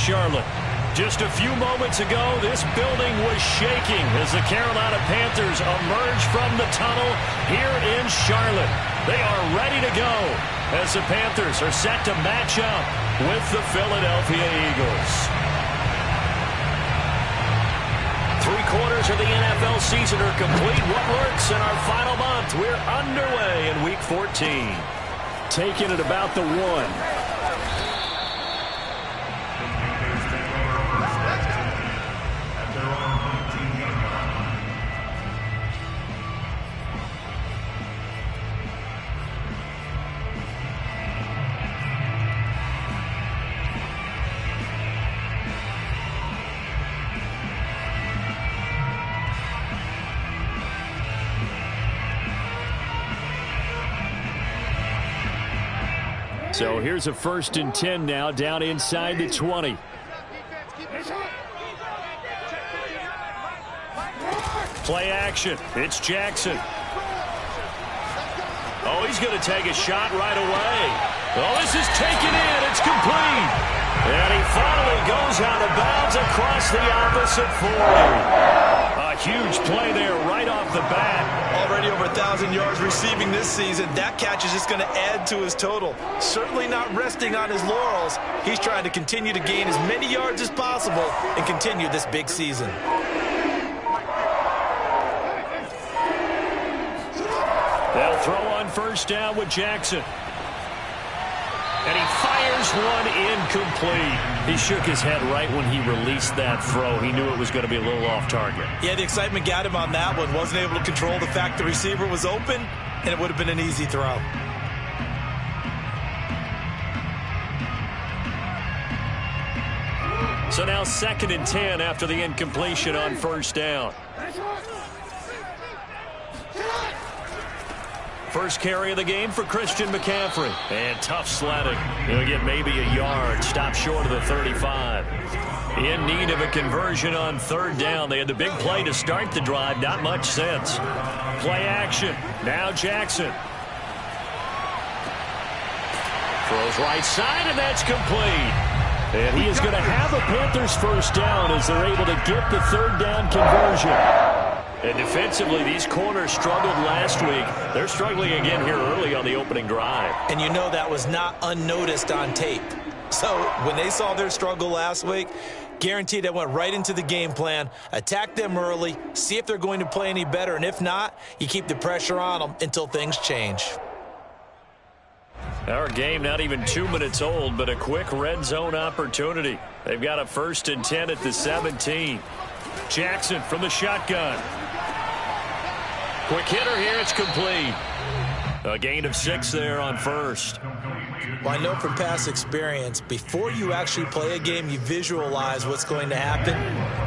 Charlotte. Just a few moments ago, this building was shaking as the Carolina Panthers emerge from the tunnel here in Charlotte. They are ready to go as the Panthers are set to match up with the Philadelphia Eagles. 3/4 of the NFL season are complete. What works in our final month? We're underway in Week 14. Taking it about the 1. So here's a 1st and 10 now, down inside the 20. Play action. It's Jackson. Oh, he's going to take a shot right away. Oh, this is taken in. It's complete. And he finally goes out of bounds across the opposite 40. A huge play there right off the bat. Already over 1,000 yards receiving this season. That catch is just going to add to his total. Certainly not resting on his laurels. He's trying to continue to gain as many yards as possible and continue this big season. They'll throw on 1st down with Jackson. And he fires one incomplete. He shook his head right when he released that throw. He knew it was going to be a little off target. Yeah, the excitement got him on that one. Wasn't able to control the fact the receiver was open, and it would have been an easy throw. So now 2nd and 10 after the incompletion on 1st down. First carry of the game for Christian McCaffrey. And tough sledding. He'll get maybe a yard. Stop short of the 35. In need of a conversion on 3rd down. They had the big play to start the drive. Not much sense. Play action. Now Jackson. Throws right side, and that's complete. And he is going to have a Panthers 1st down as they're able to get the 3rd down conversion. And defensively, these corners struggled last week. They're struggling again here early on the opening drive. And you know that was not unnoticed on tape. So when they saw their struggle last week, guaranteed they went right into the game plan, attack them early, see if they're going to play any better. And if not, you keep the pressure on them until things change. Our game not even 2 minutes old, but a quick red zone opportunity. They've got a 1st and 10 at the 17. Jackson from the shotgun. Quick hitter here, it's complete. A gain of 6 there on 1st. Well, I know from past experience, before you actually play a game, you visualize what's going to happen.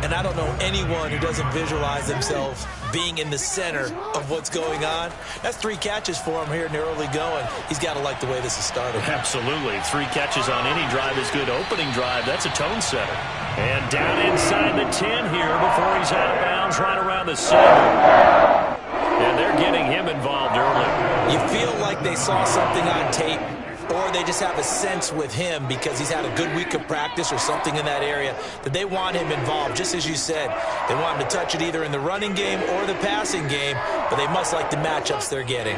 And I don't know anyone who doesn't visualize themselves being in the center of what's going on. That's 3 catches for him here in the early going. He's got to like the way this is started. Absolutely. 3 catches on any drive is good. Opening drive, that's a tone setter. And down inside the 10 here before he's out of bounds right around the 7. And they're getting him involved early. You feel like they saw something on tape, or they just have a sense with him because he's had a good week of practice or something in that area that they want him involved. Just as you said, they want him to touch it either in the running game or the passing game, but they must like the matchups they're getting.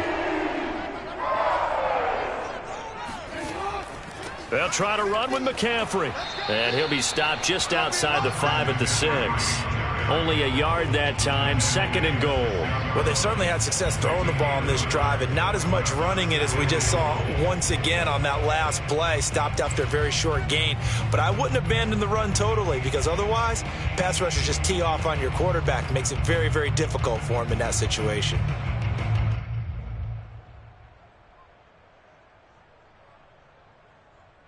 They'll try to run with McCaffrey. And he'll be stopped just outside the 5 at the 6. Only a yard that time, 2nd and goal. Well, they've certainly had success throwing the ball on this drive, and not as much running it as we just saw once again on that last play, stopped after a very short gain. But I wouldn't abandon the run totally, because otherwise, pass rushers just tee off on your quarterback. Makes it very, very difficult for him in that situation.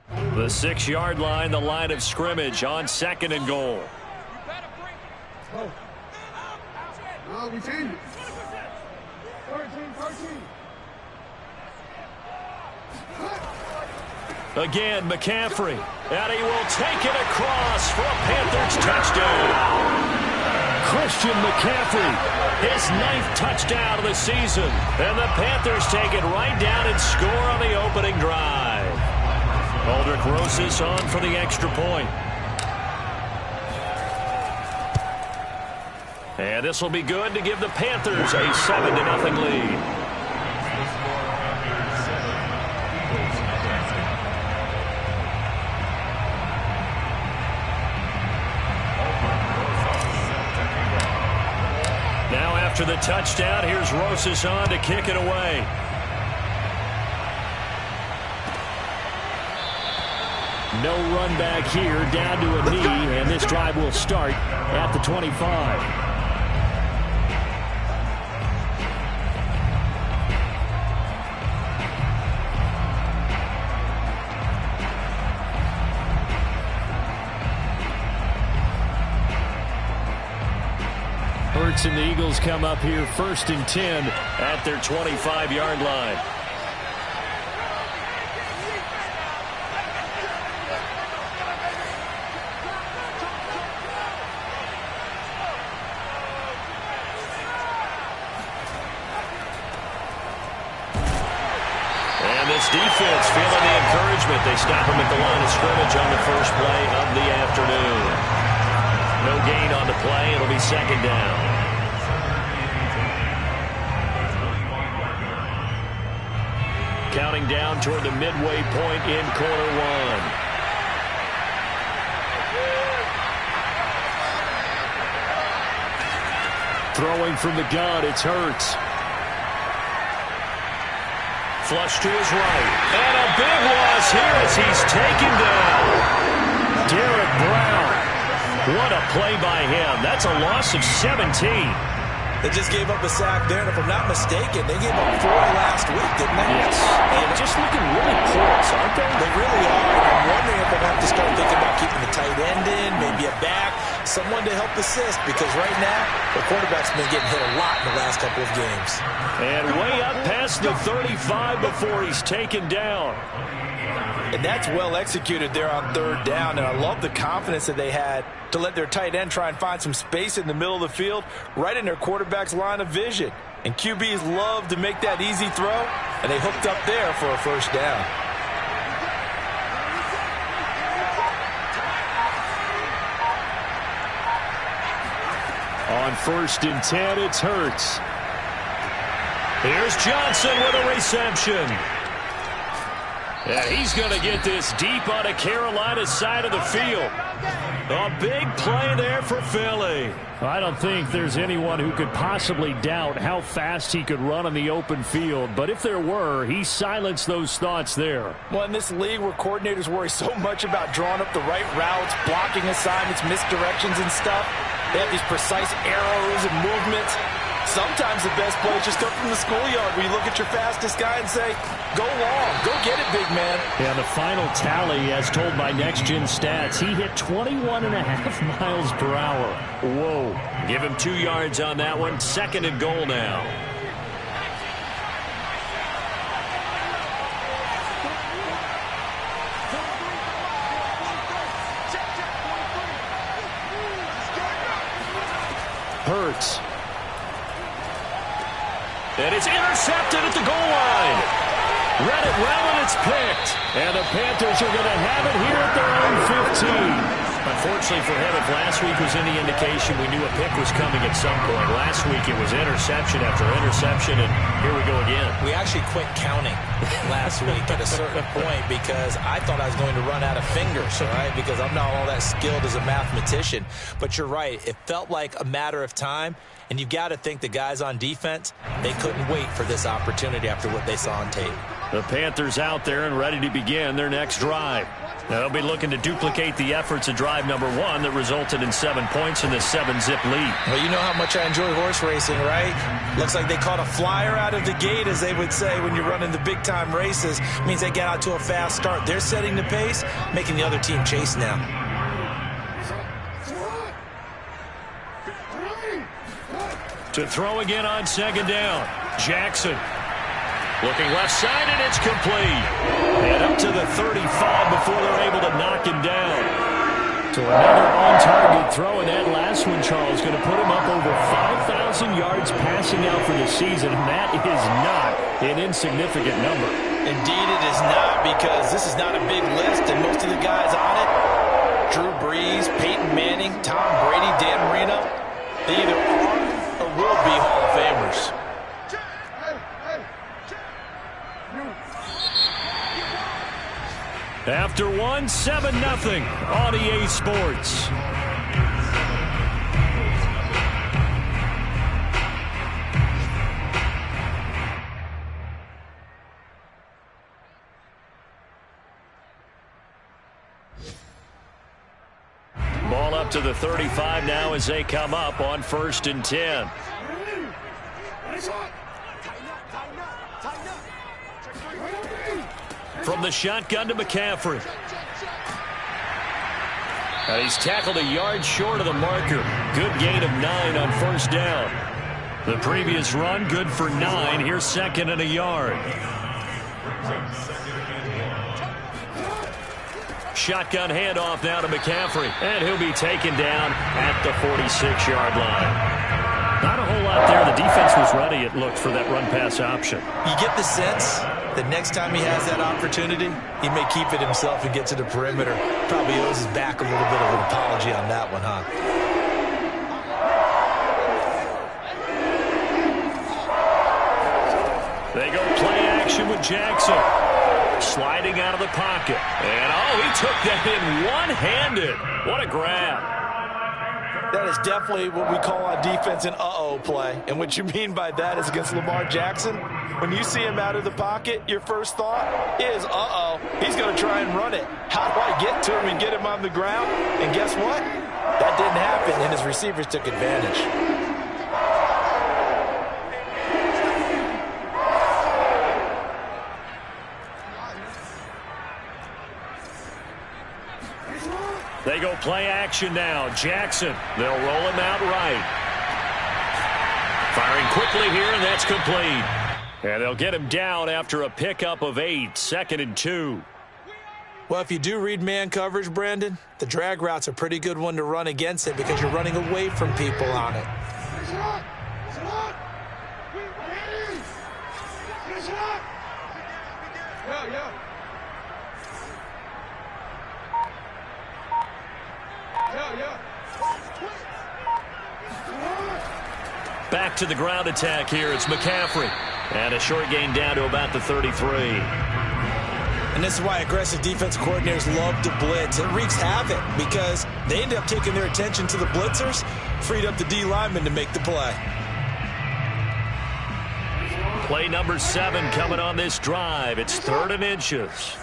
The 6-yard line, the line of scrimmage on 2nd and goal. No, we changed it. 13. Again, McCaffrey. And he will take it across for a Panthers touchdown. Christian McCaffrey, his 9th touchdown of the season. And the Panthers take it right down and score on the opening drive. Aldrich Rosas on for the extra point. And this will be good to give the Panthers a 7-0 lead. Now after the touchdown, here's Rosas on to kick it away. No run back here, down to a knee, and this drive will start at the 25. Hurts and the Eagles come up here 1st and 10 at their 25-yard line. And this defense feeling the encouragement. They stop him at the line of scrimmage on the first play of the afternoon. No gain on the play. It'll be 2nd down. Counting down toward the midway point in quarter one. Throwing from the gun, it's Hurts. Flush to his right. And a big loss here as he's taken down. Derek Brown. What a play by him. That's a loss of 17. They just gave up a sack there, and if I'm not mistaken, they gave up 4 last week, didn't they? Yes. And just looking really porous, aren't they? They really are. And I'm wondering if they'll have to start thinking about keeping the tight end in, maybe a back, someone to help assist, because right now, the quarterback's been getting hit a lot in the last couple of games. And way up past the 35 before he's taken down. And that's well executed there on 3rd down, and I love the confidence that they had to let their tight end try and find some space in the middle of the field, right in their quarterback's line of vision. And QBs love to make that easy throw, and they hooked up there for a 1st down. On 1st and 10, it's Hurts. Here's Johnson with a reception. Yeah, he's going to get this deep on the Carolina side of the field. A big play there for Philly. I don't think there's anyone who could possibly doubt how fast he could run on the open field. But if there were, he silenced those thoughts there. Well, in this league where coordinators worry so much about drawing up the right routes, blocking assignments, misdirections and stuff, they have these precise arrows and movements. Sometimes the best plays just come from the schoolyard where you look at your fastest guy and say, go long, go get it, big man. Yeah, the final tally, as told by Next Gen Stats, he hit 21.5 miles per hour. Whoa. Give him 2 yards on that one. 2nd and goal now. Hurts. And it's intercepted at the goal line. Read it well, and it's picked. And the Panthers are going to have it here at their own 15. Unfortunately for him, if last week was any indication, we knew a pick was coming at some point. Last week it was interception after interception, and here we go again. We actually quit counting last week at a certain point because I thought I was going to run out of fingers, all right, because I'm not all that skilled as a mathematician. But you're right. It felt like a matter of time. And you've got to think the guys on defense, they couldn't wait for this opportunity after what they saw on tape. The Panthers out there and ready to begin their next drive. They'll be looking to duplicate the efforts of drive number 1 that resulted in 7 points in the 7-zip lead. Well, you know how much I enjoy horse racing, right? Looks like they caught a flyer out of the gate, as they would say when you're running the big-time races. It means they get out to a fast start. They're setting the pace, making the other team chase now. To throw again on 2nd down. Jackson looking left side, and it's complete. And up to the 35 before they're able to knock him down. So another on-target throw, and that last one, Charles, going to put him up over 5,000 yards passing out for the season. And that is not an insignificant number. Indeed it is not, because this is not a big list, and most of the guys on it, Drew Brees, Peyton Manning, Tom Brady, Dan Marino, they either are After one, 7-0 on EA Sports. Ball up to the 35 now as they come up on 1st and 10. From the shotgun to McCaffrey. And he's tackled a yard short of the marker. Good gain of 9 on 1st down. The previous run, good for 9. Here's 2nd and a yard. Shotgun handoff now to McCaffrey. And he'll be taken down at the 46-yard line. Not a whole lot there. The defense was ready, it looked, for that run-pass option. You get the sense that next time he has that opportunity, he may keep it himself and get to the perimeter. Probably owes his back a little bit of an apology on that one, huh? They go play action with Jackson. Sliding out of the pocket. And, he took that in one-handed. What a grab. That is definitely what we call on defense an uh-oh play. And what you mean by that is against Lamar Jackson, when you see him out of the pocket, your first thought is, uh-oh, he's going to try and run it. How do I get to him and get him on the ground? And guess what? That didn't happen, and his receivers took advantage. They go play action now. Jackson, they'll roll him out right. Firing quickly here, and that's complete. And they'll get him down after a pickup of 8, 2nd and 2. Well, if you do read man coverage, Brandon, the drag route's a pretty good one to run against it because you're running away from people on it. Back to the ground attack here. It's McCaffrey. And a short gain down to about the 33. And this is why aggressive defense coordinators love to blitz. It wreaks havoc because they end up taking their attention to the blitzers, freed up the D lineman to make the play. Play number 7 coming on this drive. It's 3rd and inches.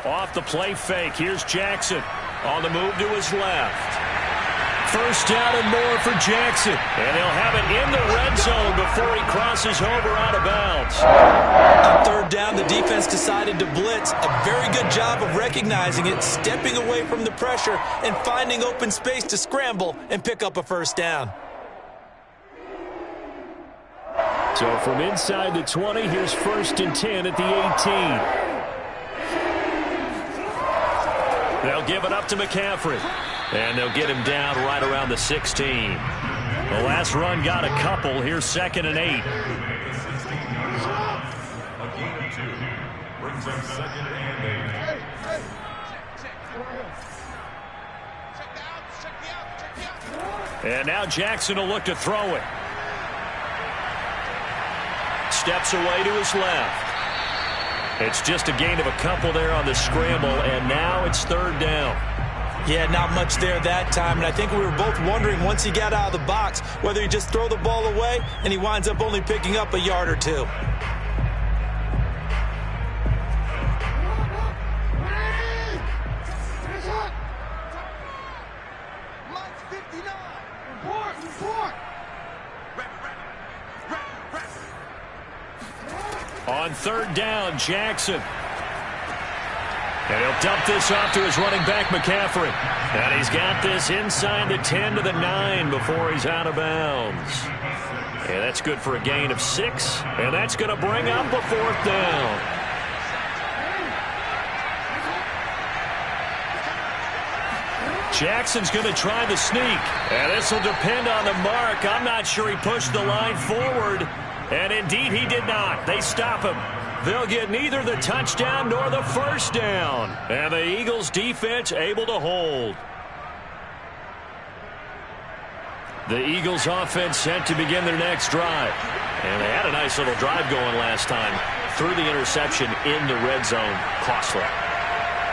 Off the play fake. Here's Jackson on the move to his left. 1st down and more for Jackson. And he'll have it in the red zone before he crosses over out of bounds. On 3rd down, the defense decided to blitz. A very good job of recognizing it, stepping away from the pressure, and finding open space to scramble and pick up a 1st down. So from inside the 20, here's 1st and 10 at the 18. They'll give it up to McCaffrey. And they'll get him down right around the 16. The last run got a couple. Here's 2nd and 8. A gain of 2 brings up 2nd and 8. And now Jackson will look to throw it. Steps away to his left. It's just a gain of a couple there on the scramble, and now it's 3rd down. Yeah, not much there that time, and I think we were both wondering once he got out of the box whether he just throw the ball away and he winds up only picking up a yard or 2. On 3rd down, Jackson. And he'll dump this off to his running back, McCaffrey. And he's got this inside the 10 to the 9 before he's out of bounds. And that's good for a gain of 6. And that's going to bring up a 4th down. Jackson's going to try the sneak. And this will depend on the mark. I'm not sure he pushed the line forward. And indeed he did not. They stop him. They'll get neither the touchdown nor the 1st down. And the Eagles defense able to hold. The Eagles offense set to begin their next drive. And they had a nice little drive going last time. threw the interception in the red zone. Costly.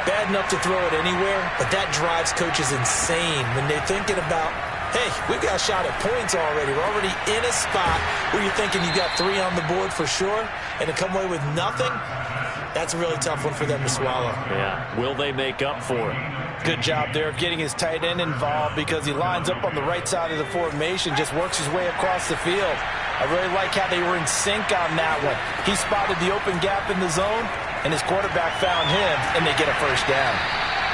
Bad enough to throw it anywhere, but that drives coaches insane when they're thinking about, hey, we got a shot at points already. We're already in a spot where you're thinking you got 3 on the board for sure, and to come away with nothing, that's a really tough one for them to swallow. Yeah, will they make up for it? Good job there of getting his tight end involved because he lines up on the right side of the formation, just works his way across the field. I really like how they were in sync on that one. He spotted the open gap in the zone, and his quarterback found him, and they get a first down.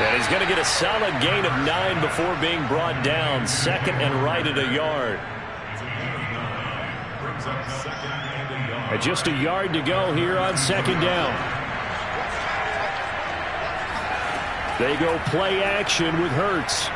And he's going to get a solid gain of 9 before being brought down. Second and right at a yard. And just a yard to go here on second down. They go play action with Hurts.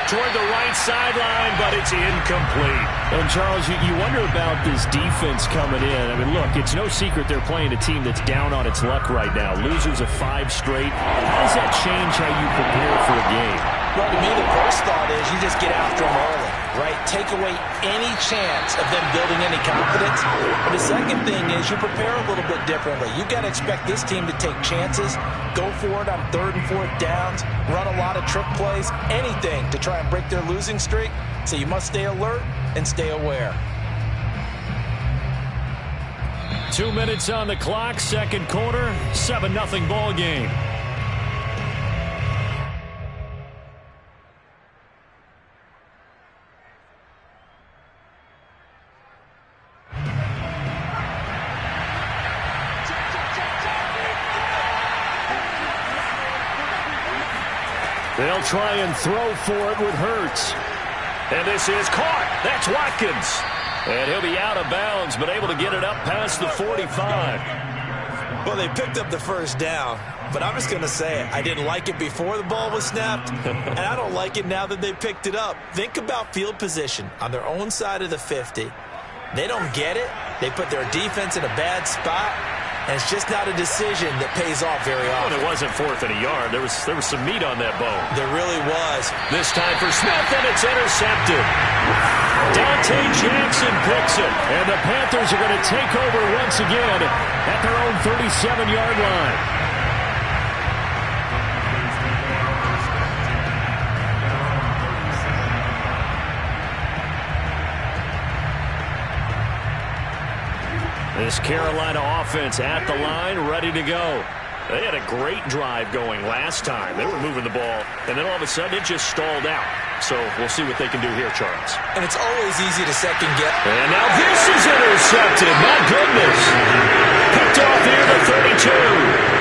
Toward the right sideline, but it's incomplete. And, Charles, you wonder about this defense coming in. I mean, look, it's no secret they're playing a team that's down on its luck right now. Losers of 5 straight. How does that change how you prepare for a game? Well, to me, the first thought is you just get after them early, right? Take away any chance of them building any confidence. But the second thing is you prepare a little bit differently. You've got to expect this team to take chances, go for it on 3rd and 4th downs, run a lot of trick plays, anything to try and break their losing streak. So you must stay alert and stay aware. 2 minutes on the clock, second quarter, 7-0 ball game. They'll try and throw for it with Hurts. And this is caught. That's Watkins. And he'll be out of bounds, but able to get it up past the 45. Well, they picked up the first down, but I'm just going to say it. I didn't like it before the ball was snapped, and I don't like it now that they picked it up. Think about field position on their own side of the 50. They don't get it. They put their defense in a bad spot. And it's just not a decision that pays off very often. Well, it wasn't 4th and a yard. There was some meat on that bone. There really was. This time for Smith, and it's intercepted. Dante Jackson picks it. And the Panthers are going to take over once again at their own 37-yard line. This Carolina offense at the line, ready to go. They had a great drive going last time. They were moving the ball, and then all of a sudden it just stalled out. So we'll see what they can do here, Charles. And it's always easy to second guess. And now this is intercepted. My goodness. Picked off here to 32.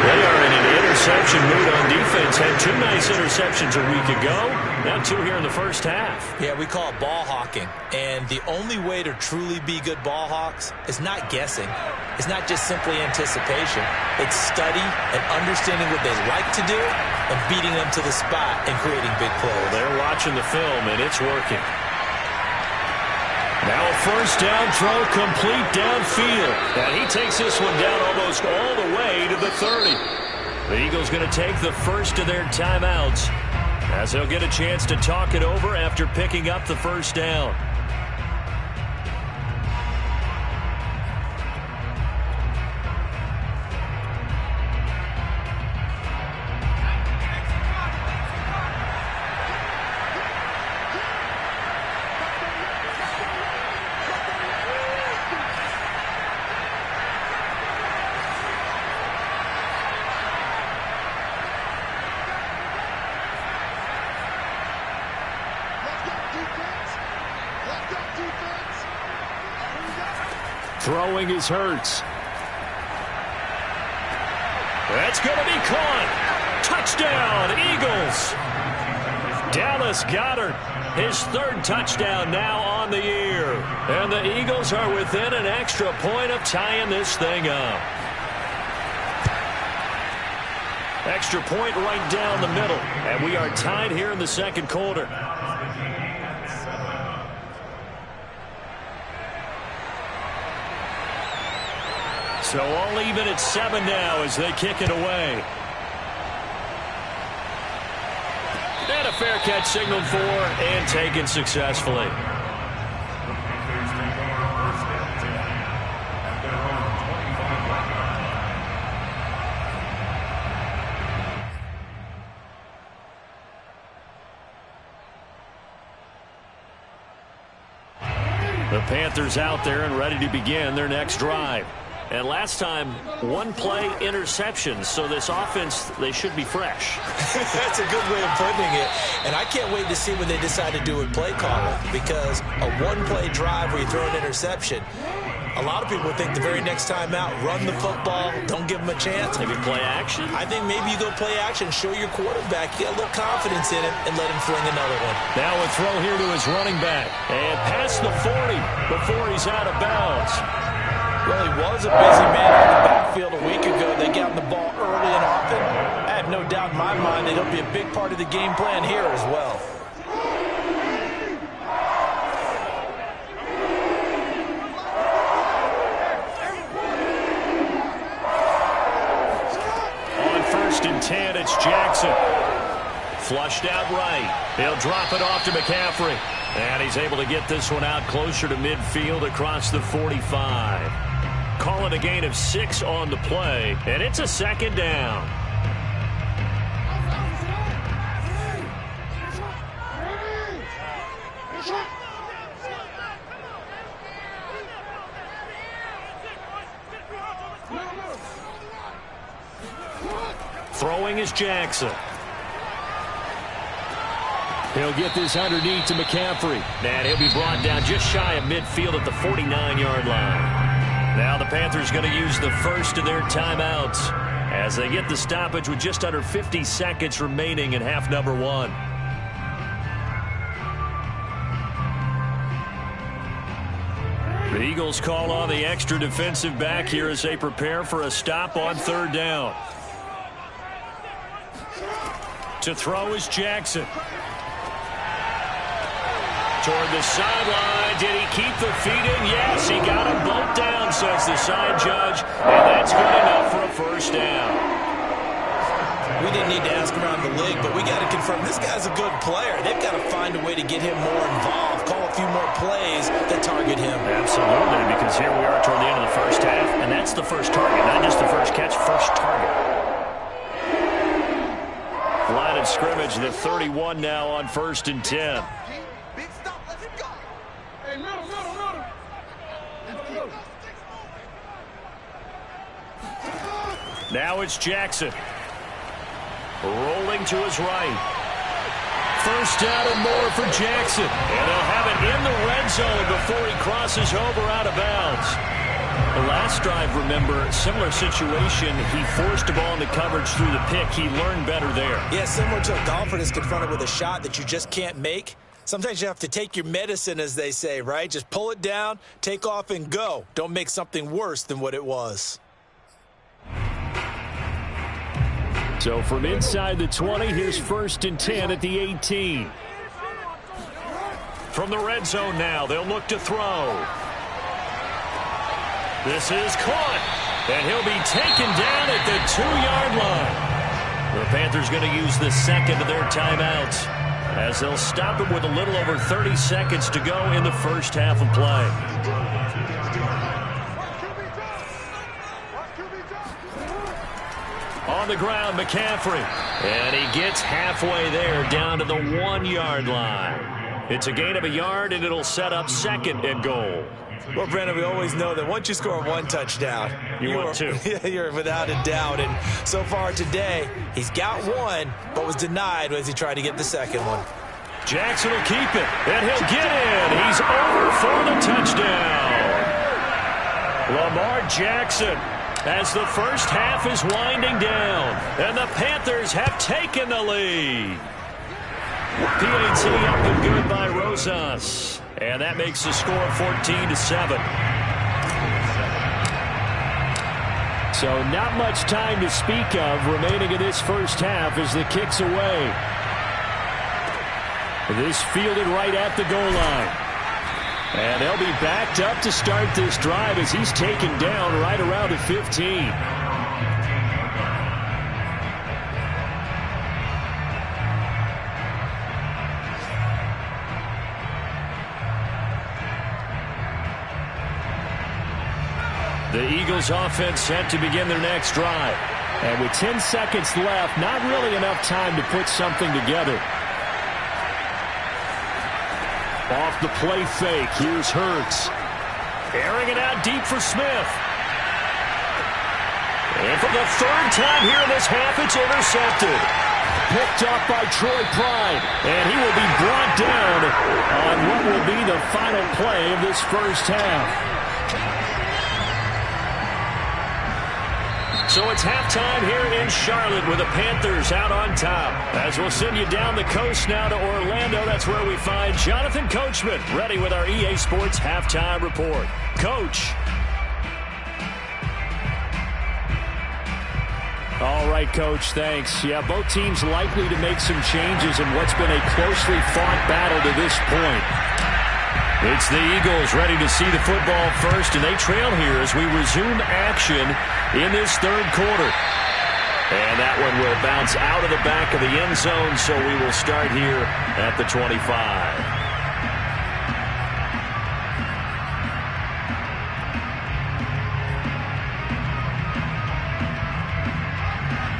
They are in an interception mood on defense. Had 2 nice interceptions a week ago. Now 2 here in the first half. Yeah, we call it ball hawking. And the only way to truly be good ball hawks is not guessing. It's not just simply anticipation. It's study and understanding what they like to do and beating them to the spot and creating big plays. Well, they're watching the film, and it's working. Now a first down throw complete downfield. And he takes this one down almost all the way to the 30. The Eagles going to take the first of their timeouts as they'll get a chance to talk it over after picking up the first down. Throwing is Hurts. That's going to be caught. Touchdown, Eagles. Dallas Goedert, his 3rd touchdown now on the year. And the Eagles are within an extra point of tying this thing up. Extra point right down the middle. And we are tied here in the second quarter. So all even at 7 now as they kick it away. And a fair catch signaled for and taken successfully. The Panthers out there and ready to begin their next drive. And last time, one play interception. So this offense, they should be fresh. That's a good way of putting it. And I can't wait to see what they decide to do with play calling. Because a one-play drive where you throw an interception, a lot of people think the very next time out, run the football, don't give them a chance. Maybe play action? I think maybe you go play action, show your quarterback, you get a little confidence in him, and let him fling another one. Now a throw here to his running back. And past the 40 before he's out of bounds. Well, he was a busy man in the backfield a week ago. They got him the ball early and often. I have no doubt in my mind that he'll be a big part of the game plan here as well. On 1st and 10, it's Jackson. Flushed out right. He'll drop it off to McCaffrey. And he's able to get this one out closer to midfield across the 45. Call it a gain of 6 on the play, and it's a 2nd down. Throwing is Jackson. He'll get this underneath to McCaffrey. And he'll be brought down just shy of midfield at the 49-yard line. Now the Panthers going to use the first of their timeouts as they get the stoppage with just under 50 seconds remaining in half number 1. The Eagles call on the extra defensive back here as they prepare for a stop on 3rd down. To throw is Jackson. Toward the sideline. Did he keep the feet in? Yes, he got them both down, says the side judge. And that's good enough for a 1st down. We didn't need to ask around the league, but we got to confirm this guy's a good player. They've got to find a way to get him more involved, call a few more plays that target him. Absolutely, because here we are toward the end of the first half, and that's the first target, not just the first catch, first target. Line of scrimmage, the 31 now on 1st and 10. Now it's Jackson. Rolling to his right. 1st down and more for Jackson. And they'll have it in the red zone before he crosses over out of bounds. The last drive, remember, similar situation. He forced the ball into coverage through the pick. He learned better there. Yeah, similar to a golfer that's confronted with a shot that you just can't make. Sometimes you have to take your medicine, as they say, right? Just pull it down, take off, and go. Don't make something worse than what it was. So from inside the 20, here's 1st and 10 at the 18. From the red zone now, they'll look to throw. This is caught, and he'll be taken down at the 2-yard line. The Panthers going to use the 2nd of their timeouts as they'll stop him with a little over 30 seconds to go in the first half of play. On the ground, McCaffrey. And he gets halfway there down to the 1-yard line. It's a gain of a yard, and it'll set up 2nd and goal. Well, Brandon, we always know that once you score 1 touchdown, you want 2. You're without a doubt. And so far today, he's got 1, but was denied as he tried to get the 2nd one. Jackson will keep it, and he'll get in. He's over for the touchdown. Lamar Jackson, as the first half is winding down, and the Panthers have taken the lead. PAT up and good by Rosas, and that makes the score 14-7. So not much time to speak of remaining in this first half as the kick's away. This fielded right at the goal line. And they'll be backed up to start this drive as he's taken down right around the 15. The Eagles offense set to begin their next drive. And with 10 seconds left, not really enough time to put something together. Off the play fake, here's Hurts. Airing it out deep for Smith. And for the third time here in this half, it's intercepted. Picked up by Troy Pride. And he will be brought down on what will be the final play of this first half. So it's halftime here in Charlotte with the Panthers out on top. As we'll send you down the coast now to Orlando, that's where we find Jonathan Coachman ready with our EA Sports Halftime Report. Coach. All right, Coach, thanks. Yeah, both teams likely to make some changes in what's been a closely fought battle to this point. It's the Eagles ready to see the football first, and they trail here as we resume action in this third quarter. And that one will bounce out of the back of the end zone, so we will start here at the 25.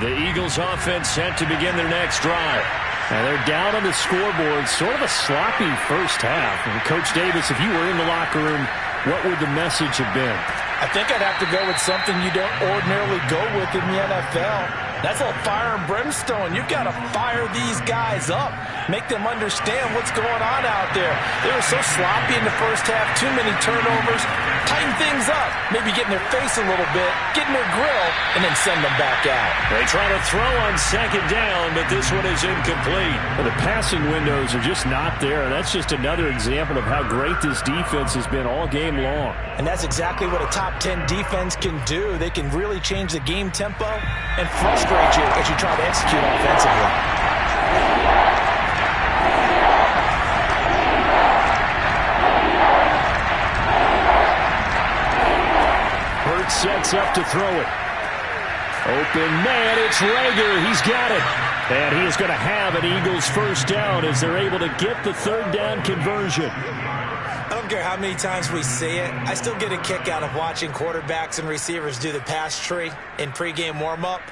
The Eagles offense set to begin their next drive. And they're down on the scoreboard, sort of a sloppy first half. And Coach Davis, if you were in the locker room, what would the message have been? I think I'd have to go with something you don't ordinarily go with in the NFL. That's a fire and brimstone. You've got to fire these guys up. Make them understand what's going on out there. They were so sloppy in the first half, too many turnovers. Tighten things up. Maybe get in their face a little bit, get in their grill, and then send them back out. They try to throw on second down, but this one is incomplete. Well, the passing windows are just not there. That's just another example of how great this defense has been all game long. And that's exactly what a top 10 defense can do. They can really change the game tempo and frustrate you as you try to execute offensively. Sets up to throw it. Open man, it's Rager. He's got it. And he is going to have an Eagles first down as they're able to get the third down conversion. I don't care how many times we see it. I still get a kick out of watching quarterbacks and receivers do the pass tree in pregame warm-up.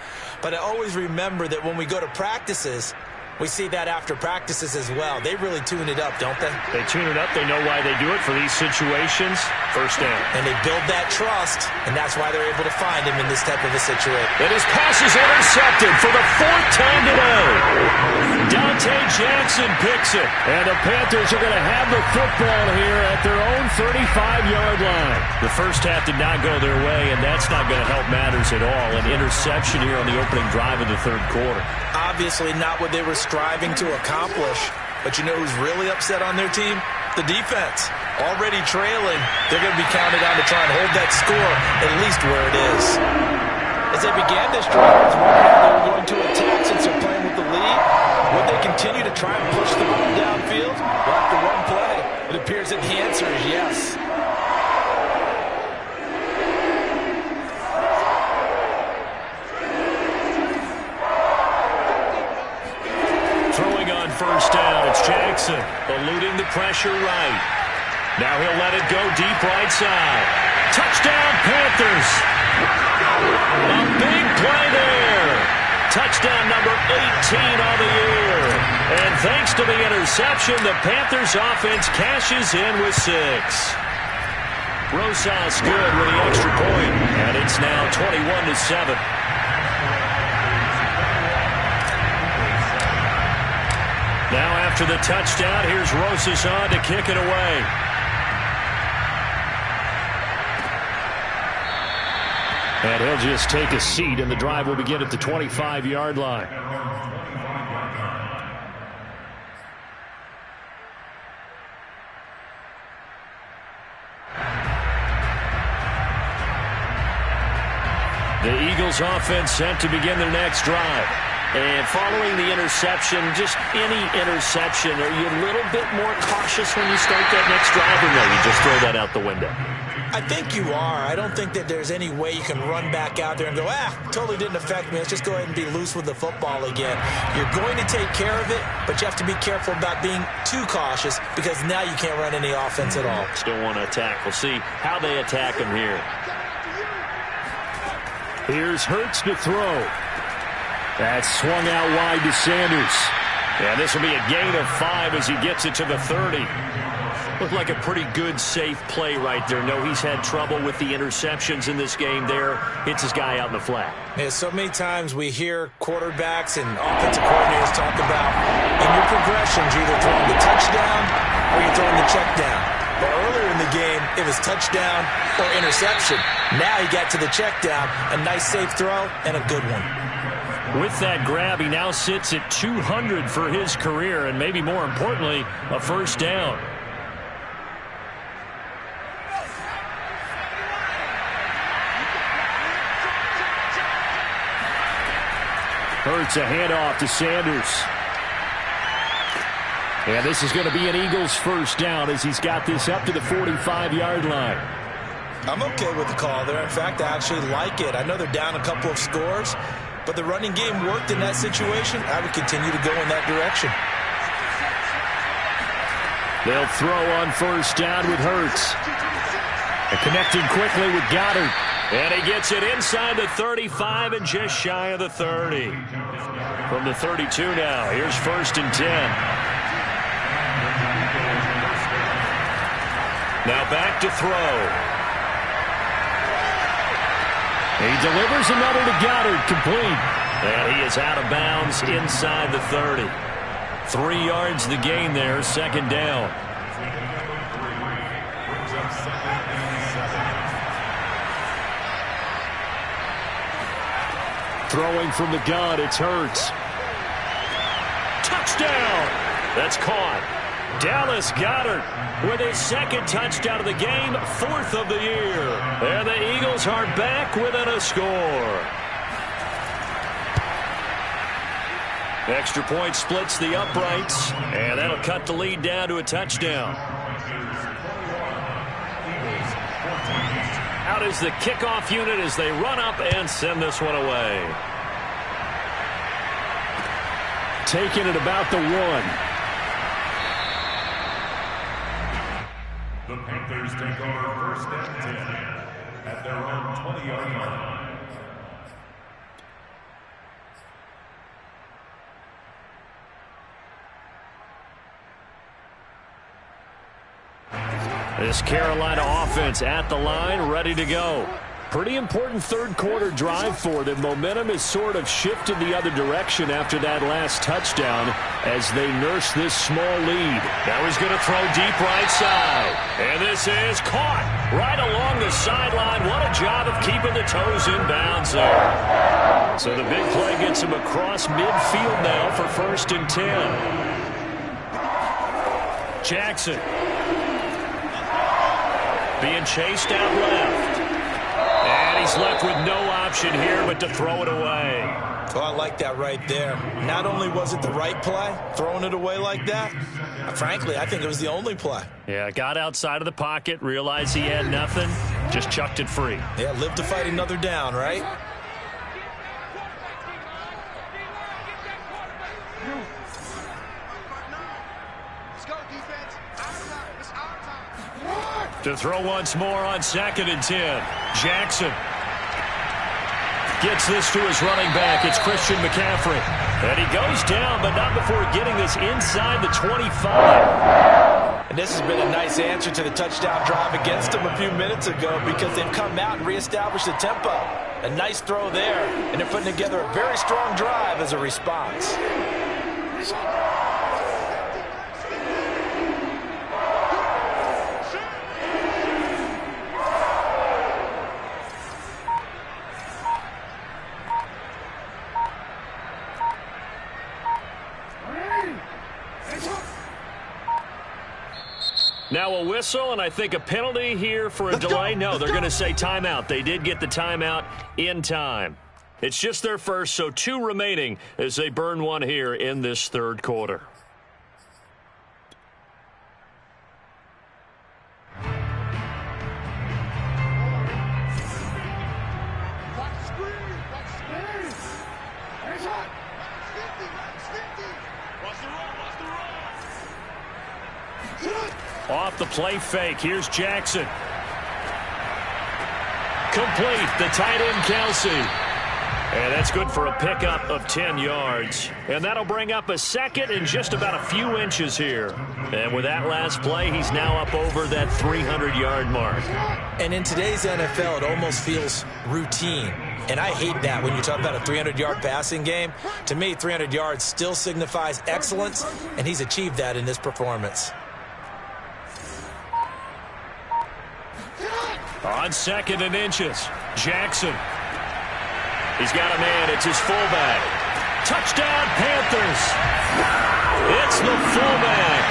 But I always remember that when we go to practices, we see that after practices as well. They really tune it up, don't they? They tune it up. They know why they do it for these situations. First down. And they build that trust, and that's why they're able to find him in this type of a situation. And his pass is intercepted for the fourth time today. Dante Jackson picks it. And the Panthers are going to have the football here at their own 35-yard line. The first half did not go their way, and that's not going to help matters at all. An interception here on the opening drive of the third quarter. Obviously not what they were striving to accomplish. But you know who's really upset on their team? The defense. Already trailing. They're going to be counted on to try and hold that score at least where it is. As they began this drive, I was wondering how they were going to attack since they're playing with the lead. Would they continue to try and push the ball downfield? Well, after one play, it appears that the answer is yes. Throwing on first down, it's Jackson, eluding the pressure right. Now he'll let it go deep right side. Touchdown, Panthers. A big play there. Touchdown number 18 on the year. And thanks to the interception, the Panthers offense cashes in with 6. Rosas good with the extra point, and it's now 21-7. Now after the touchdown, here's Rosas on to kick it away. And he'll just take a seat, and the drive will begin at the 25-yard line. The Eagles offense set to begin their next drive. And following the interception, just any interception, are you a little bit more cautious when you start that next drive, or no, you just throw that out the window? I think you are. I don't think that there's any way you can run back out there and go, totally didn't affect me. Let's just go ahead and be loose with the football again. You're going to take care of it, but you have to be careful about being too cautious because now you can't run any offense at all. Still want to attack. We'll see how they attack him here. Here's Hurts to throw. That's swung out wide to Sanders. And this will be a gain of 5 as he gets it to the 30. Looked like a pretty good, safe play right there. No, he's had trouble with the interceptions in this game there. Hits his guy out in the flat. Yeah, so many times we hear quarterbacks and offensive coordinators talk about in your progressions, you're either throwing the touchdown or you're throwing the check down. But earlier in the game, it was touchdown or interception. Now he got to the check down, a nice safe throw and a good one. With that grab, he now sits at 200 for his career, and maybe more importantly, a first down. Hurts a handoff to Sanders. And this is going to be an Eagles first down as he's got this up to the 45-yard line. I'm okay with the call there. In fact, I actually like it. I know they're down a couple of scores, but the running game worked in that situation. I would continue to go in that direction. They'll throw on first down with Hurts. And connecting quickly with Goddard. And he gets it inside the 35 and just shy of the 30. From the 32 now, here's first and 10. Now back to throw. He delivers another to Goddard, complete. And he is out of bounds inside the 30. 3 yards the gain there, second down. Throwing from the gun, it's Hurts. Touchdown! That's caught. Dallas Goedert with his second touchdown of the game, 4th of the year. And the Eagles are back within a score. Extra point splits the uprights, and that'll cut the lead down to a touchdown. Out is the kickoff unit as they run up and send this one away. Taking it about the 1. The Panthers take over first and 10 at their own 20-yard line. This Carolina offense at the line, ready to go. Pretty important third quarter drive for them. Momentum has sort of shifted the other direction after that last touchdown as they nurse this small lead. Now he's going to throw deep right side. And this is caught right along the sideline. What a job of keeping the toes in bounds there. So the big play gets him across midfield now for first and 10. Jackson being chased out left. And he's left with no option here but to throw it away. Oh, I like that right there. Not only was it the right play, throwing it away like that, frankly, I think it was the only play. Yeah, got outside of the pocket, realized he had nothing, just chucked it free. Yeah, live to fight another down, right? To throw once more on second and 10. Jackson gets this to his running back. It's Christian McCaffrey. And he goes down, but not before getting this inside the 25. And this has been a nice answer to the touchdown drive against them a few minutes ago because they've come out and reestablished the tempo. A nice throw there, and they're putting together a very strong drive as a response. Now a whistle, and I think a penalty here for a delay. No, they're going to say timeout. They did get the timeout in time. It's just their first, so 2 remaining as they burn one here in this third quarter. Off the play fake. Here's Jackson. Complete. The tight end, Kelsey. And that's good for a pickup of 10 yards. And that'll bring up a second and just about a few inches here. And with that last play, he's now up over that 300-yard mark. And in today's NFL, it almost feels routine. And I hate that when you talk about a 300-yard passing game. To me, 300 yards still signifies excellence, and he's achieved that in this performance. On 2nd and inches, Jackson. He's got a man. It's his fullback. Touchdown, Panthers. It's the fullback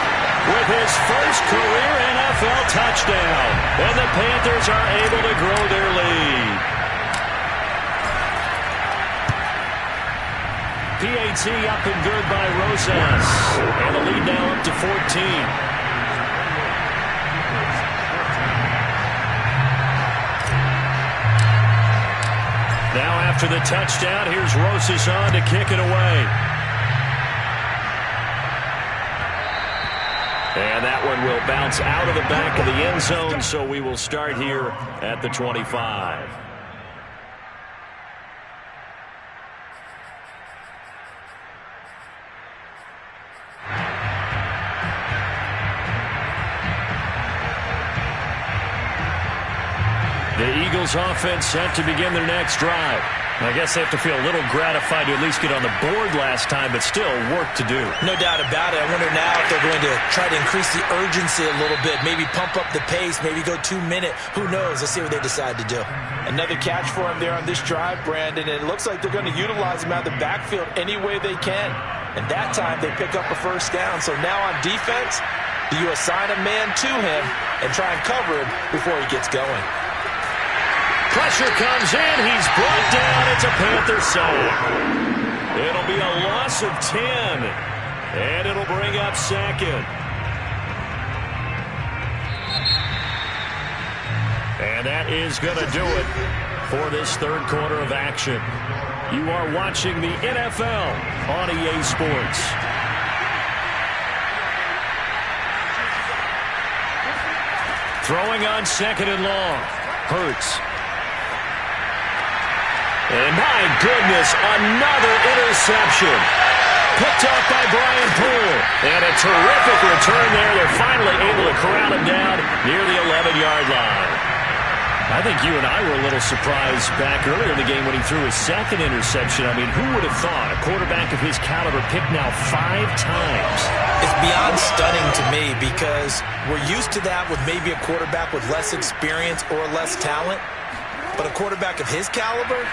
with his first career NFL touchdown. And the Panthers are able to grow their lead. PAT up and good by Rosas. And the lead now up to 14. Now after the touchdown, here's Rosas on to kick it away. And that one will bounce out of the back of the end zone, so we will start here at the 25. The Eagles offense set to begin their next drive. I guess they have to feel a little gratified to at least get on the board last time, but still work to do. No doubt about it. I wonder now if they're going to try to increase the urgency a little bit, maybe pump up the pace, maybe go 2-minute. Who knows? Let's see what they decide to do. Another catch for him there on this drive, Brandon, and it looks like they're going to utilize him out of the backfield any way they can. And that time they pick up a first down. So now on defense, do you assign a man to him and try and cover him before he gets going? Pressure comes in. He's brought down. It's a Panther sack. It'll be a loss of 10. And it'll bring up 2nd. And that is going to do it for this third quarter of action. You are watching the NFL on EA Sports. Throwing on 2nd and long. Hurts. And my goodness, another interception. Picked off by Brian Poole. And a terrific return there. They're finally able to corral him down near the 11-yard line. I think you and I were a little surprised back earlier in the game when he threw his 2nd interception. I mean, who would have thought a quarterback of his caliber picked now 5 times? It's beyond stunning to me because we're used to that with maybe a quarterback with less experience or less talent. But a quarterback of his caliber,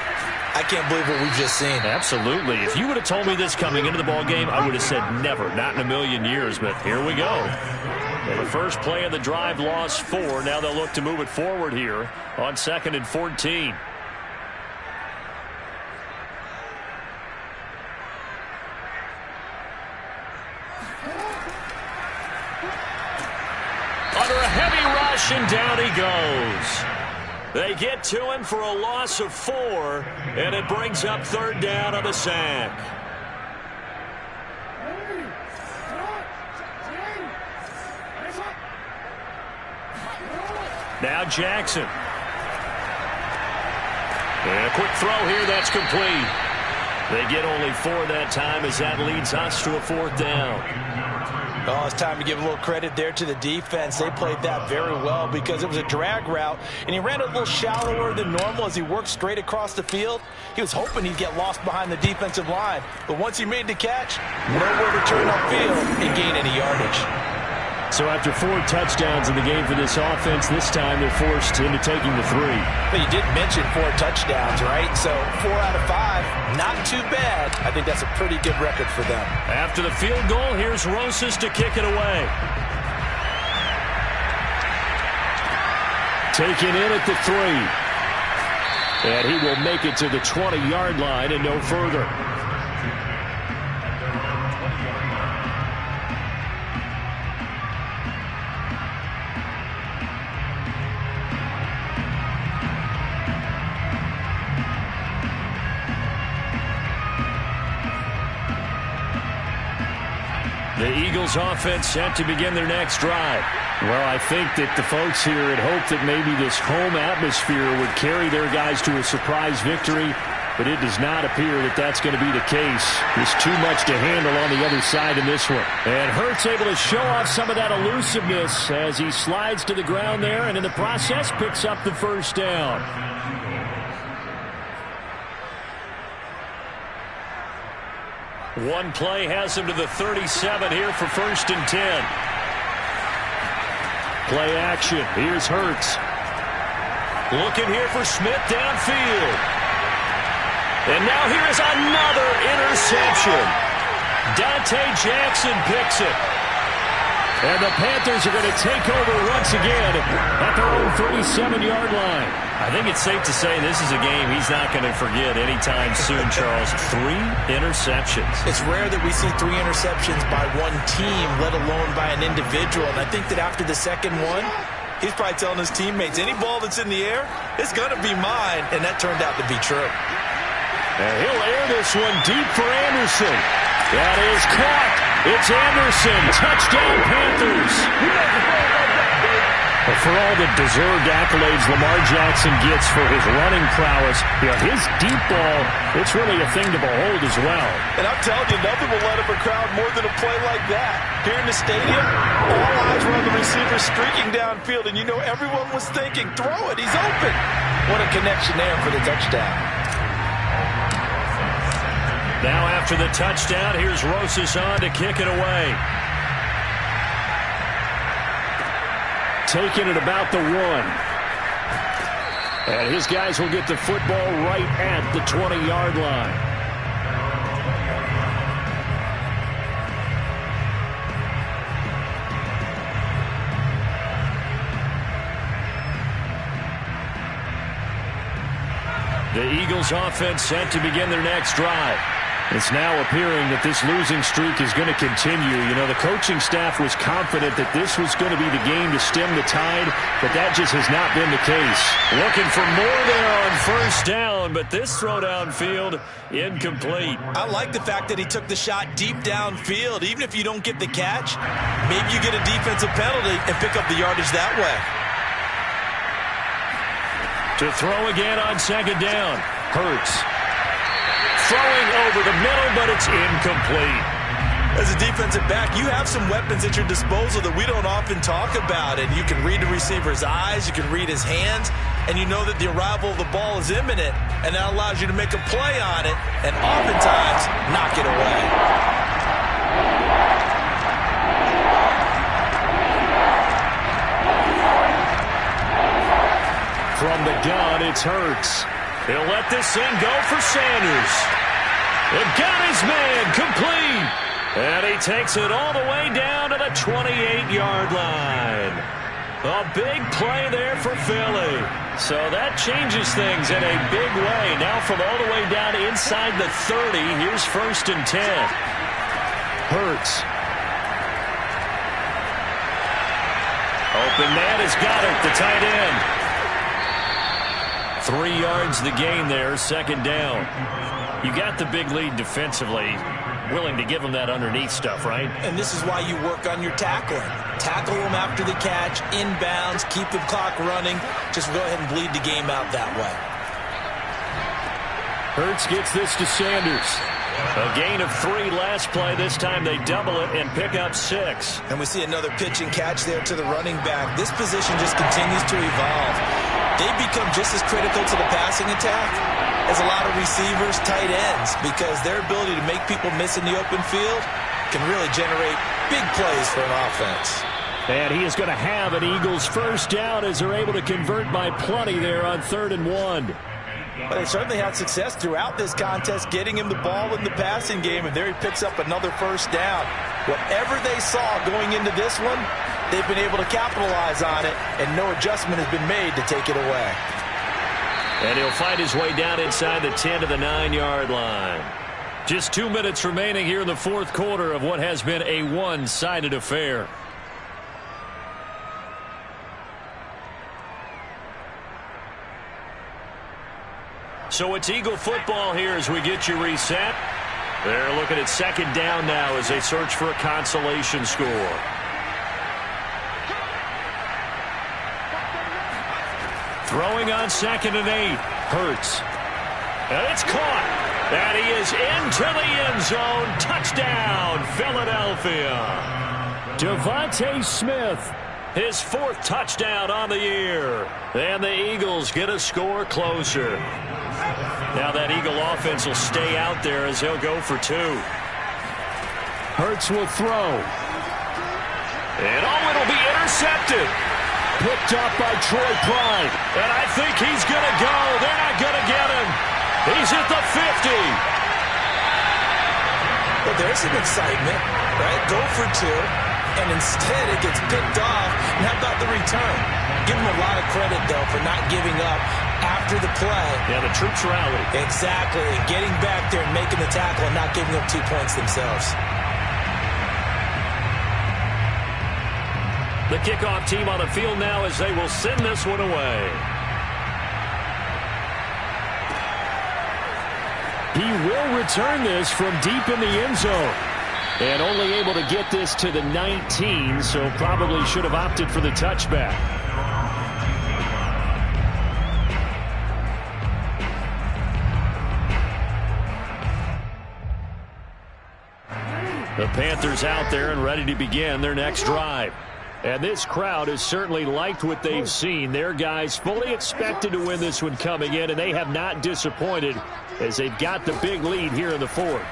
I can't believe what we've just seen. Absolutely. If you would have told me this coming into the ball game, I would have said never, not in a million years. But here we go. And the first play of the drive lost 4. Now they'll look to move it forward here on 2nd and 14. Under a heavy rush, and down he goes. They get to him for a loss of 4, and it brings up 3rd down on the sack. Now Jackson. And a quick throw here, that's complete. They get only 4 that time as that leads us to a 4th down. Oh, it's time to give a little credit there to the defense. They played that very well because it was a drag route, and he ran a little shallower than normal as he worked straight across the field. He was hoping he'd get lost behind the defensive line, but once he made the catch, nowhere to turn upfield and gain any yardage. So after 4 touchdowns in the game for this offense, this time they're forced into taking the 3. But you did mention 4 touchdowns, right? So 4 out of 5, not too bad. I think that's a pretty good record for them. After the field goal, here's Rosas to kick it away. Taken in at the 3. And he will make it to the 20-yard line and no further. The Eagles offense set to begin their next drive. Well, I think that the folks here had hoped that maybe this home atmosphere would carry their guys to a surprise victory. but it does not appear that that's going to be the case. There's too much to handle on the other side in this one. And Hurts able to show off some of that elusiveness as he slides to the ground there, and in the process picks up the first down. One play has him to the 37 here for 1st and 10. Play action. Here's Hurts. Looking here for Smith downfield. And now here is another interception. Dante Jackson picks it. And the Panthers are going to take over once again at their own 37-yard line. I think it's safe to say this is a game he's not going to forget anytime soon, Charles. 3 interceptions. It's rare that we see 3 interceptions by one team, let alone by an individual. And I think that after the second one, he's probably telling his teammates, any ball that's in the air, it's going to be mine. And that turned out to be true. And he'll air this one deep for Anderson. That is caught. It's Anderson. Touchdown, Panthers. But for all the deserved accolades Lamar Jackson gets for his running prowess, his deep ball, it's really a thing to behold as well. And I'm telling you, nothing will let up a crowd more than a play like that. Here in the stadium, all eyes were on the receiver streaking downfield, and you know everyone was thinking, throw it, he's open. What a connection there for the touchdown. Now after the touchdown, here's Rosas on to kick it away. Taking it about the 1. And his guys will get the football right at the 20-yard line. The Eagles offense set to begin their next drive. It's now appearing that this losing streak is going to continue. You know, the coaching staff was confident that this was going to be the game to stem the tide, but that just has not been the case. Looking for more there on 1st down, but this throw downfield incomplete. I like the fact that he took the shot deep downfield. Even if you don't get the catch, maybe you get a defensive penalty and pick up the yardage that way. To throw again on 2nd down. Hurts. Throwing over the middle, but it's incomplete. As a defensive back, you have some weapons at your disposal that we don't often talk about. And you can read the receiver's eyes, you can read his hands, and you know that the arrival of the ball is imminent. And that allows you to make a play on it and oftentimes knock it away. From the gun, it's Hurts. He'll let this thing go for Sanders. It got his man complete. And he takes it all the way down to the 28-yard line. A big play there for Philly. So that changes things in a big way. Now from all the way down inside the 30, here's 1st and 10. Hurts. Open man has got it, the tight end. 3 yards the gain there, 2nd down. You got the big lead defensively. Willing to give them that underneath stuff, right? And this is why you work on your tackling. Tackle them after the catch, inbounds, keep the clock running. Just go ahead and bleed the game out that way. Hurts gets this to Sanders. A gain of 3 last play. This time they double it and pick up 6. And we see another pitch and catch there to the running back. This position just continues to evolve. They become just as critical to the passing attack as a lot of receivers, tight ends, because their ability to make people miss in the open field can really generate big plays for an offense. And he is going to have an Eagles 1st down as they're able to convert by plenty there on 3rd and 1. But they certainly had success throughout this contest, getting him the ball in the passing game, and there he picks up another 1st down. Whatever they saw going into this one, they've been able to capitalize on it, and no adjustment has been made to take it away. And he'll find his way down inside the 10 to the 9-yard line. Just 2 minutes remaining here in the 4th quarter of what has been a one-sided affair. So it's Eagle football here as we get you reset. They're looking at 2nd down now as they search for a consolation score. Throwing on 2nd and 8. Hurts. And it's caught. And he is into the end zone. Touchdown, Philadelphia. Devontae Smith. His 4th touchdown on the year. And the Eagles get a score closer. Now that Eagle offense will stay out there as he'll go for 2. Hurts will throw. And it'll be intercepted. Picked up by Troy Pride. And I think he's going to go. They're not going to get him. He's at the 50. Well, there's some excitement, right? Go for 2. And instead it gets picked off. And how about the return? Give him a lot of credit, though, for not giving up after the play. Yeah, the troops rallied. Exactly. And getting back there and making the tackle and not giving up 2 points themselves. The kickoff team on the field now as they will send this one away. He will return this from deep in the end zone. And only able to get this to the 19, so probably should have opted for the touchback. The Panthers out there and ready to begin their next drive. And this crowd has certainly liked what they've seen. Their guys fully expected to win this one coming in, and they have not disappointed as they've got the big lead here in the 4th.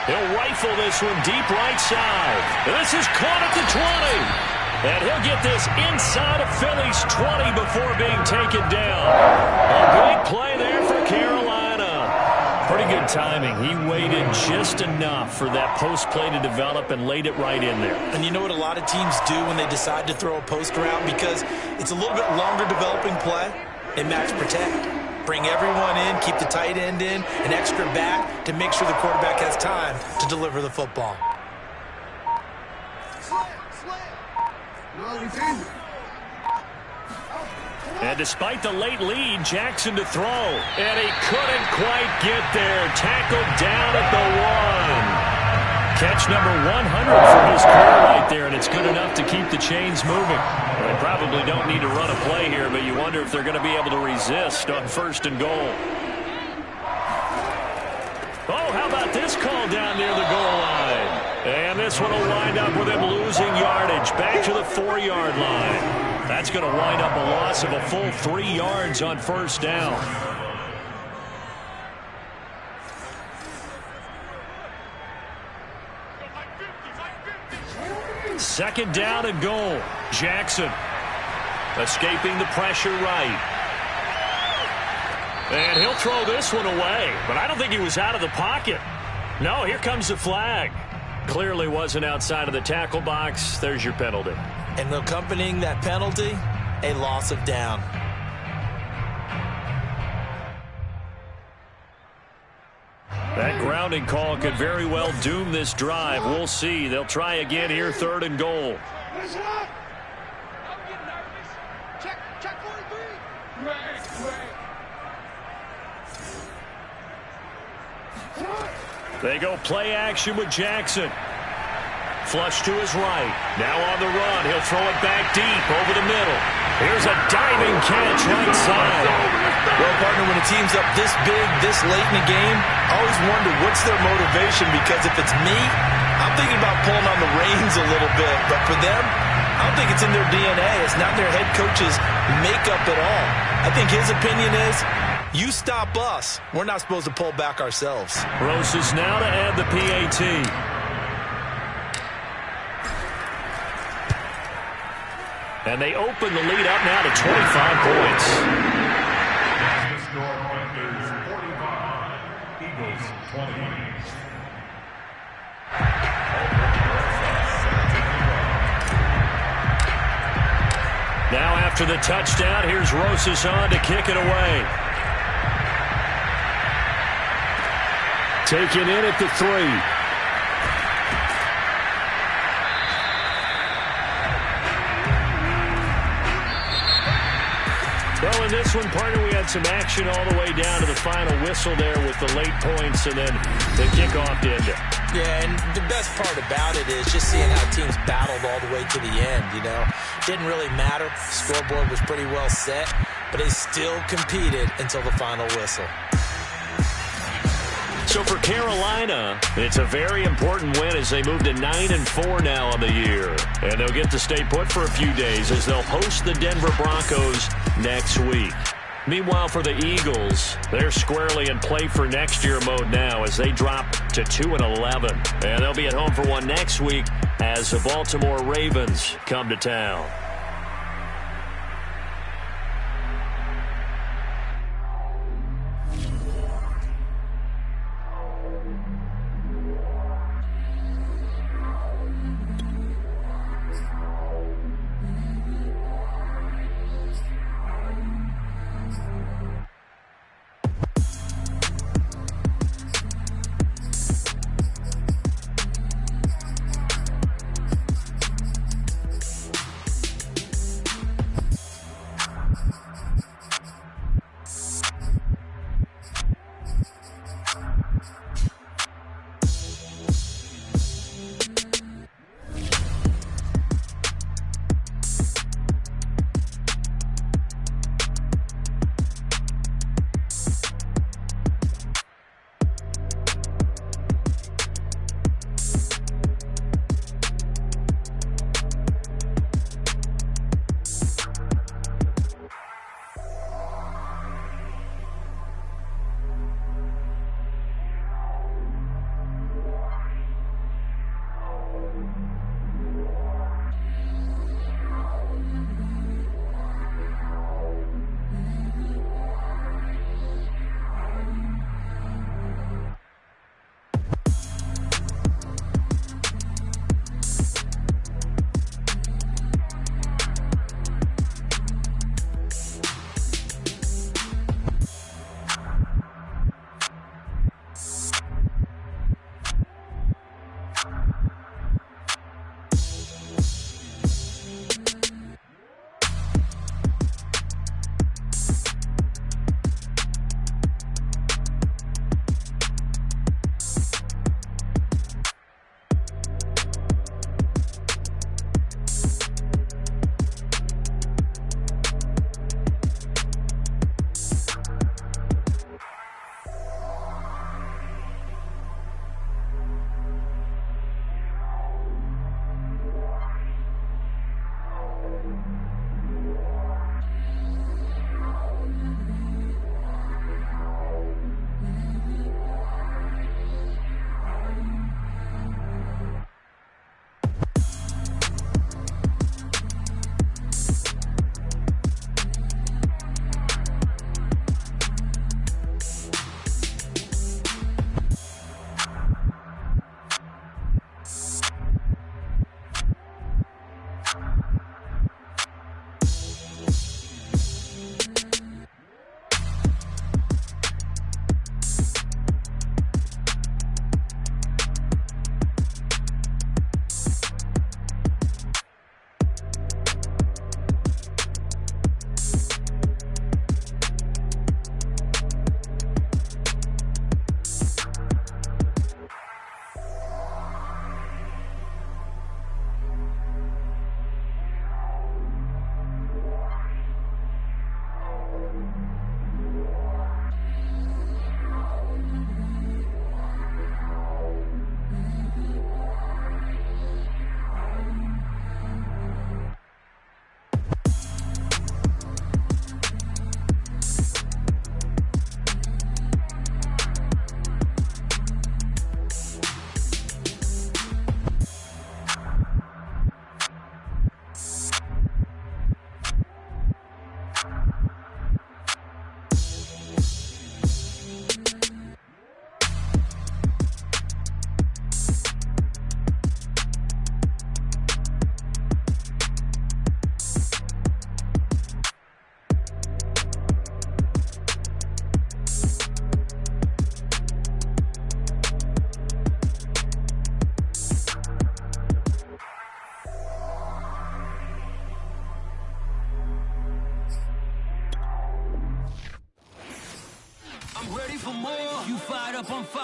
He'll rifle this one deep right side. This is caught at the 20. And he'll get this inside of Philly's 20 before being taken down. A big play there for Carolina. Pretty good timing. He waited just enough for that post play to develop and laid it right in there. And you know what a lot of teams do when they decide to throw a post route? Because it's a little bit longer developing play. They max protect. Bring everyone in, keep the tight end in, an extra back to make sure the quarterback has time to deliver the football. And despite the late lead, Jackson to throw. And he couldn't quite get there. Tackled down at the 1. Catch number 100 for his career right there, and it's good enough to keep the chains moving. Well, they probably don't need to run a play here, but you wonder if they're going to be able to resist on 1st and goal. Oh, how about this call down near the goal line? And this one will wind up with him losing yardage back to the 4-yard line. That's going to wind up a loss of a full 3 yards on 1st down. 2nd down and goal. Jackson escaping the pressure right. And he'll throw this one away, but I don't think he was out of the pocket. No, here comes the flag. Clearly wasn't outside of the tackle box. There's your penalty. And accompanying that penalty, a loss of down. That grounding call could very well doom this drive. We'll see. They'll try again here, 3rd and goal. They go play action with Jackson. Flush to his right. Now on the run. He'll throw it back deep over the middle. Here's a diving catch right side. Well, partner, when a team's up this big, this late in the game, I always wonder what's their motivation, because if it's me, I'm thinking about pulling on the reins a little bit. But for them, I don't think it's in their DNA. It's not their head coach's makeup at all. I think his opinion is, you stop us, we're not supposed to pull back ourselves. Roses now to add the PAT. And they open the lead up now to 25 points. The score, Panthers 45, Eagles 20. Now after the touchdown, here's Roses on to kick it away. Taken in at the 3. Well, in this one, partner, we had some action all the way down to the final whistle there with the late points and then the kickoff to end it. Yeah, and the best part about it is just seeing how teams battled all the way to the end, you know. Didn't really matter. Scoreboard was pretty well set. but they still competed until the final whistle. So for Carolina, it's a very important win as they move to 9-4 now on the year. And they'll get to stay put for a few days as they'll host the Denver Broncos next week. Meanwhile, for the Eagles, they're squarely in play for next year mode now as they drop to 2-11. And they'll be at home for one next week as the Baltimore Ravens come to town.